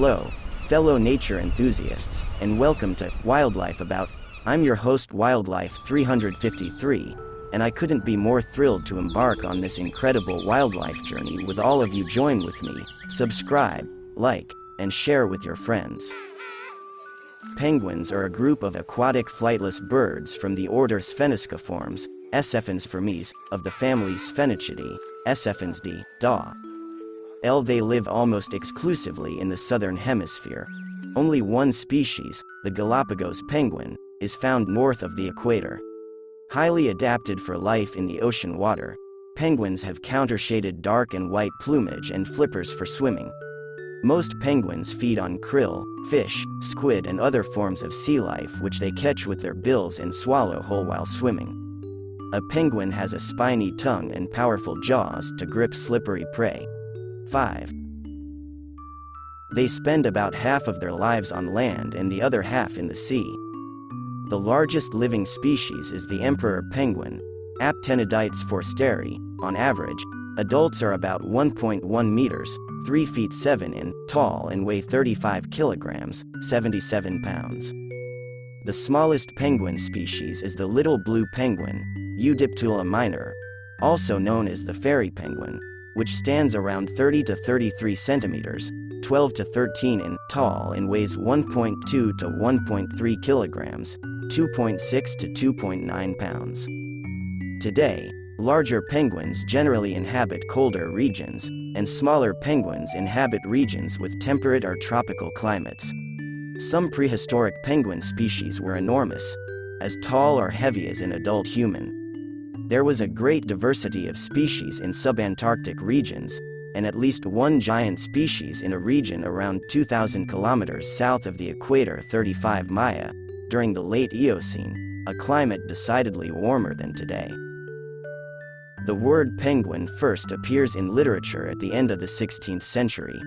Hello, fellow nature enthusiasts, and welcome to Wildlife About. I'm your host Wildlife 353, and I couldn't be more thrilled to embark on this incredible wildlife journey with all of you. Join with me, subscribe, like, and share with your friends. Penguins are a group of aquatic flightless birds from the order Sphenisciformes, Sphenoformes, of the family Sphenicidae, Sphenidae, da. They live almost exclusively in the southern hemisphere. Only one species, the Galapagos penguin, is found north of the equator. Highly adapted for life in the ocean water, penguins have countershaded dark and white plumage and flippers for swimming. Most penguins feed on krill, fish, squid and other forms of sea life which they catch with their bills and swallow whole while swimming. A penguin has a spiny tongue and powerful jaws to grip slippery prey. 5. They spend about half of their lives on land and the other half in the sea. The largest living species is the emperor penguin, Aptenidites forsteri. On average, adults are about 1.1 meters, 3 feet 7 in, tall and weigh 35 kilograms, 77 pounds. The smallest penguin species is the little blue penguin, Eudiptula minor, also known as the fairy penguin, which stands around 30 to 33 centimeters, 12 to 13 in, tall and weighs 1.2 to 1.3 kilograms, 2.6 to 2.9 pounds. Today, larger penguins generally inhabit colder regions, and smaller penguins inhabit regions with temperate or tropical climates. Some prehistoric penguin species were enormous, as tall or heavy as an adult human. There was a great diversity of species in subantarctic regions, and at least one giant species in a region around 2,000 kilometers south of the equator 35 Maya, during the late Eocene, a climate decidedly warmer than today. The word penguin first appears in literature at the end of the 16th century.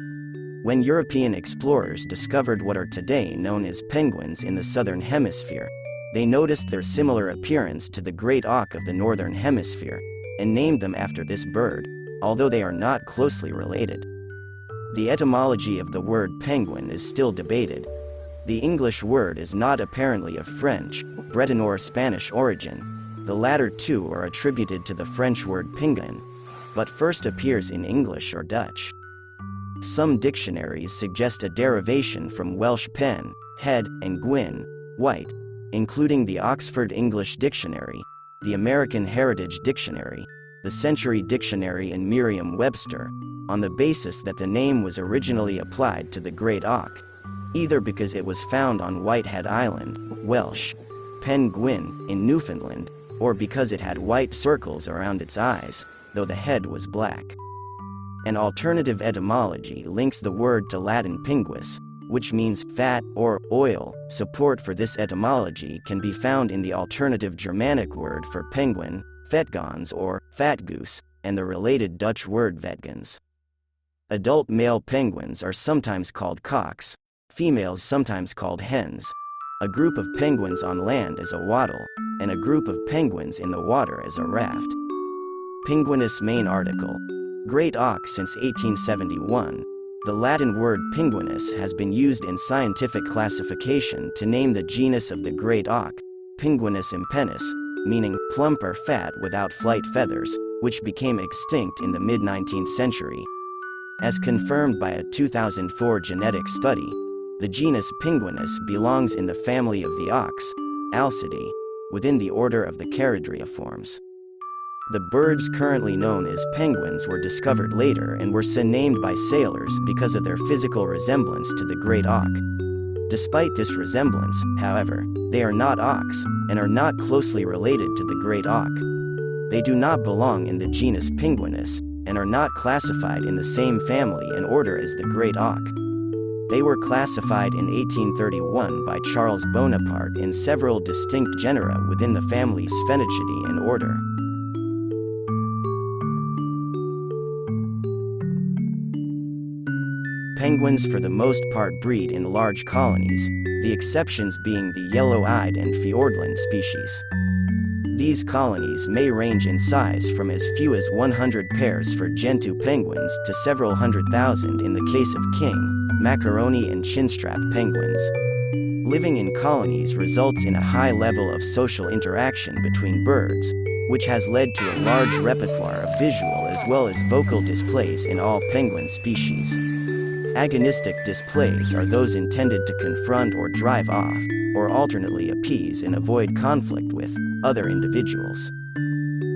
When European explorers discovered what are today known as penguins in the southern hemisphere, they noticed their similar appearance to the great auk of the northern hemisphere, and named them after this bird, although they are not closely related. The etymology of the word penguin is still debated. The English word is not apparently of French, Breton or Spanish origin. The latter two are attributed to the French word pinguin, but first appears in English or Dutch. Some dictionaries suggest a derivation from Welsh pen, head, and gwyn, white, including the Oxford English Dictionary, the American Heritage Dictionary, the Century Dictionary and Merriam-Webster, on the basis that the name was originally applied to the great auk, either because it was found on Whitehead Island, Welsh, Pen Gwyn, in Newfoundland, or because it had white circles around its eyes, though the head was black. An alternative etymology links the word to Latin pinguis, which means fat or oil. Support for this etymology can be found in the alternative Germanic word for penguin, vetgans or fatgoose, and the related Dutch word vetgens. Adult male penguins are sometimes called cocks, females sometimes called hens. A group of penguins on land is a wattle, and a group of penguins in the water is a raft. Penguinus main article. Great auk since 1871. The Latin word penguinus has been used in scientific classification to name the genus of the great auk, Penguinus impennis, meaning plump or fat without flight feathers, which became extinct in the mid-19th century. As confirmed by a 2004 genetic study, the genus Penguinus belongs in the family of the auks, Alcidae, within the order of the Charadriiformes. The birds currently known as penguins were discovered later and were so named by sailors because of their physical resemblance to the great auk. Despite this resemblance, however, they are not auks, and are not closely related to the great auk. They do not belong in the genus Penguinus, and are not classified in the same family and order as the great auk. They were classified in 1831 by Charles Bonaparte in several distinct genera within the family Sphenicidae and order. Penguins for the most part breed in large colonies, the exceptions being the yellow-eyed and Fiordland species. These colonies may range in size from as few as 100 pairs for Gentoo penguins to several hundred thousand in the case of king, macaroni and chinstrap penguins. Living in colonies results in a high level of social interaction between birds, which has led to a large repertoire of visual as well as vocal displays in all penguin species. Agonistic displays are those intended to confront or drive off, or alternately appease and avoid conflict with, other individuals.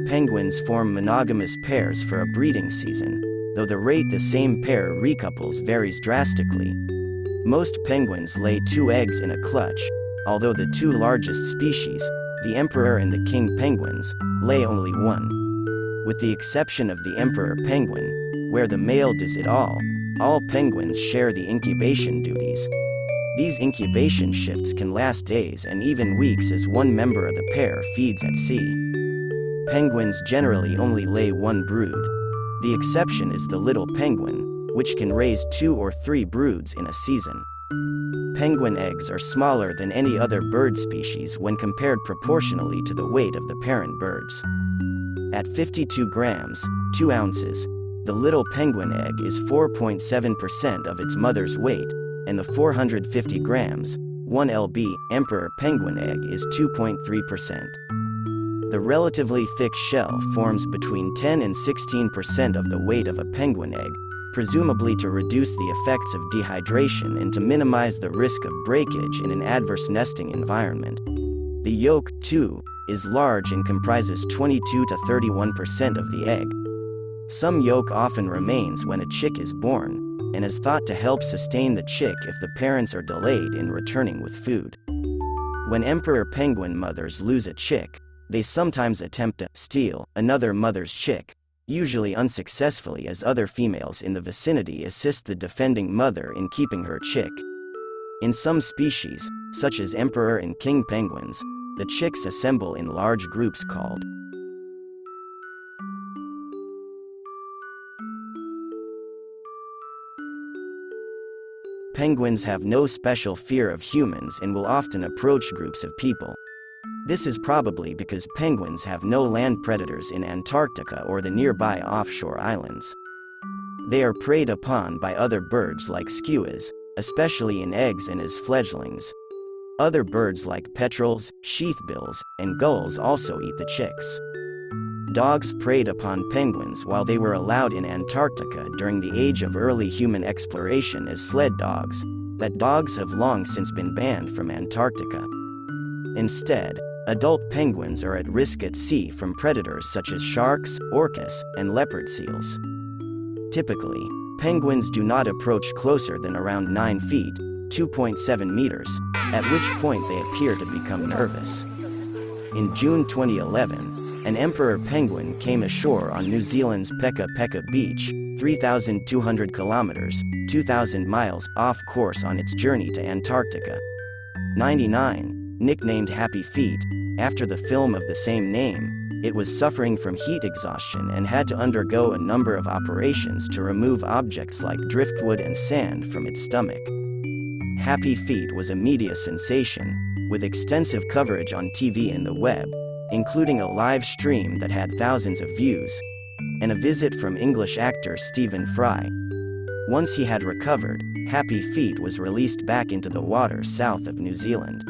Penguins form monogamous pairs for a breeding season, though the rate the same pair recouples varies drastically. Most penguins lay 2 eggs in a clutch, although the 2 largest species, the emperor and the king penguins, lay only 1. With the exception of the emperor penguin, where the male does it all penguins share the incubation duties. These incubation shifts can last days and even weeks as one member of the pair feeds at sea. Penguins generally only lay 1 brood. The exception is the little penguin, which can raise 2 or 3 broods in a season. Penguin eggs are smaller than any other bird species when compared proportionally to the weight of the parent birds. At 52 grams, 2 ounces, the little penguin egg is 4.7% of its mother's weight, and the 450 grams, 1 lb, emperor penguin egg is 2.3%. The relatively thick shell forms between 10 and 16% of the weight of a penguin egg, presumably to reduce the effects of dehydration and to minimize the risk of breakage in an adverse nesting environment. The yolk, too, is large and comprises 22 to 31% of the egg. Some yolk often remains when a chick is born, and is thought to help sustain the chick if the parents are delayed in returning with food. When emperor penguin mothers lose a chick, they sometimes attempt to steal another mother's chick, usually unsuccessfully as other females in the vicinity assist the defending mother in keeping her chick. In some species, such as emperor and king penguins, the chicks assemble in large groups called penguins have no special fear of humans and will often approach groups of people. This is probably because penguins have no land predators in Antarctica or the nearby offshore islands. They are preyed upon by other birds like skuas, especially in eggs and as fledglings. Other birds like petrels, sheathbills, and gulls also eat the chicks. Dogs preyed upon penguins while they were allowed in Antarctica during the age of early human exploration as sled dogs, but dogs have long since been banned from Antarctica. Instead, adult penguins are at risk at sea from predators such as sharks, orcas, and leopard seals. Typically, penguins do not approach closer than around 9 feet, 2.7 meters, at which point they appear to become nervous. In June 2011, an emperor penguin came ashore on New Zealand's Peka Peka Beach, 3,200 kilometers, 2,000 miles off course on its journey to Antarctica. 99, nicknamed Happy Feet, after the film of the same name, it was suffering from heat exhaustion and had to undergo a number of operations to remove objects like driftwood and sand from its stomach. Happy Feet was a media sensation, with extensive coverage on TV and the web, including a live stream that had thousands of views, and a visit from English actor Stephen Fry. Once he had recovered, Happy Feet was released back into the water south of New Zealand.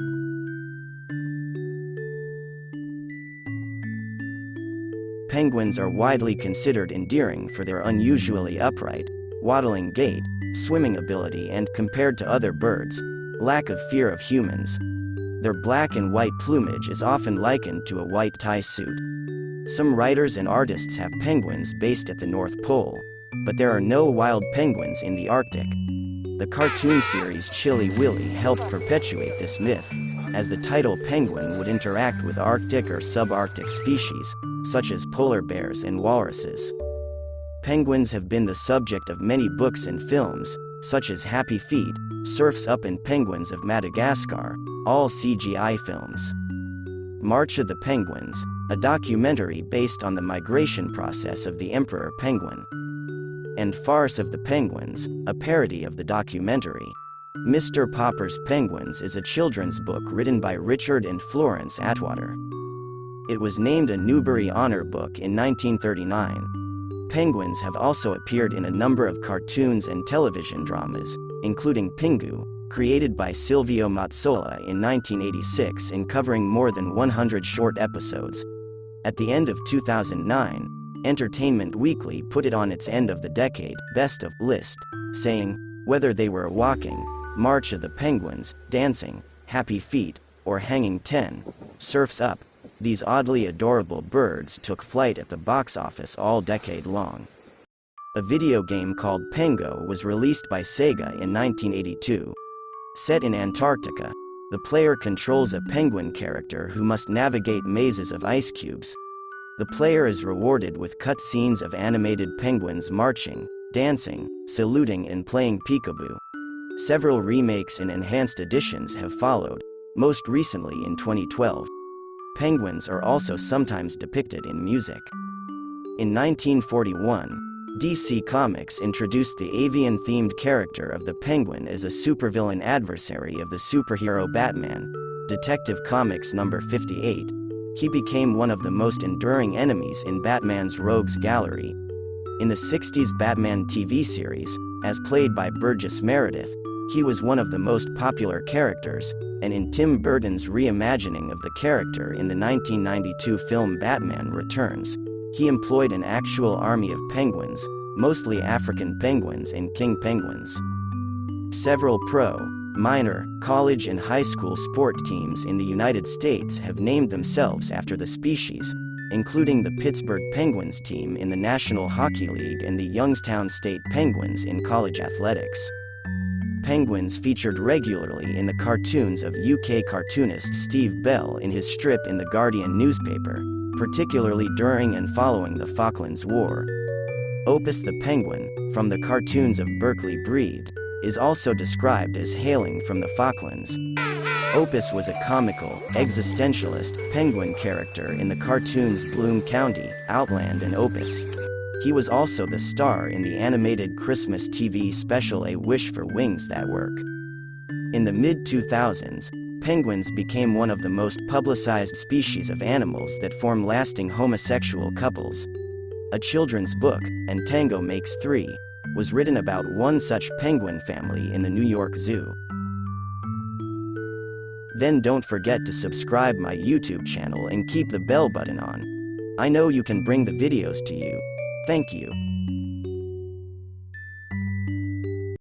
Penguins are widely considered endearing for their unusually upright, waddling gait, swimming ability and, compared to other birds, lack of fear of humans. Their black and white plumage is often likened to a white tie suit. Some writers and artists have penguins based at the North Pole, but there are no wild penguins in the Arctic. The cartoon series Chilly Willy helped perpetuate this myth, as the title penguin would interact with Arctic or subarctic species, such as polar bears and walruses. Penguins have been the subject of many books and films, such as Happy Feet, Surf's Up and Penguins of Madagascar, all CGI films. March of the Penguins, a documentary based on the migration process of the emperor penguin. And Farce of the Penguins, a parody of the documentary. Mr. Popper's Penguins is a children's book written by Richard and Florence Atwater. It was named a Newbery Honor Book in 1939. Penguins have also appeared in a number of cartoons and television dramas, including Pingu, created by Silvio Mazzola in 1986 and covering more than 100 short episodes. At the end of 2009, Entertainment Weekly put it on its end of the decade best of list, saying, whether they were walking, March of the Penguins, dancing, Happy Feet, or hanging 10, Surf's Up, these oddly adorable birds took flight at the box office all decade long. A video game called Pengo was released by Sega in 1982. Set in Antarctica, the player controls a penguin character who must navigate mazes of ice cubes. The player is rewarded with cut scenes of animated penguins marching, dancing, saluting and playing peekaboo. Several remakes and enhanced editions have followed, most recently in 2012. Penguins are also sometimes depicted in music. In 1941, DC Comics introduced the avian-themed character of the Penguin as a supervillain adversary of the superhero Batman. Detective Comics number 58. He became one of the most enduring enemies in Batman's Rogues Gallery. In the 60s Batman TV series, as played by Burgess Meredith, he was one of the most popular characters, and in Tim Burton's reimagining of the character in the 1992 film Batman Returns, he employed an actual army of penguins, mostly African penguins and king penguins. Several pro, minor, college and high school sport teams in the United States have named themselves after the species, including the Pittsburgh Penguins team in the National Hockey League and the Youngstown State Penguins in college athletics. Penguins featured regularly in the cartoons of UK cartoonist Steve Bell in his strip in the Guardian newspaper, particularly during and following the Falklands War. Opus the Penguin, from the cartoons of Berkeley Breathed, is also described as hailing from the Falklands. Opus was a comical, existentialist, penguin character in the cartoons Bloom County, Outland and Opus. He was also the star in the animated Christmas TV special A Wish for Wings That Work. In the mid-2000s, penguins became one of the most publicized species of animals that form lasting homosexual couples. A children's book, And Tango Makes Three, was written about one such penguin family in the New York Zoo. Then don't forget to subscribe my YouTube channel and keep the bell button on. I know you can bring the videos to you. Thank you.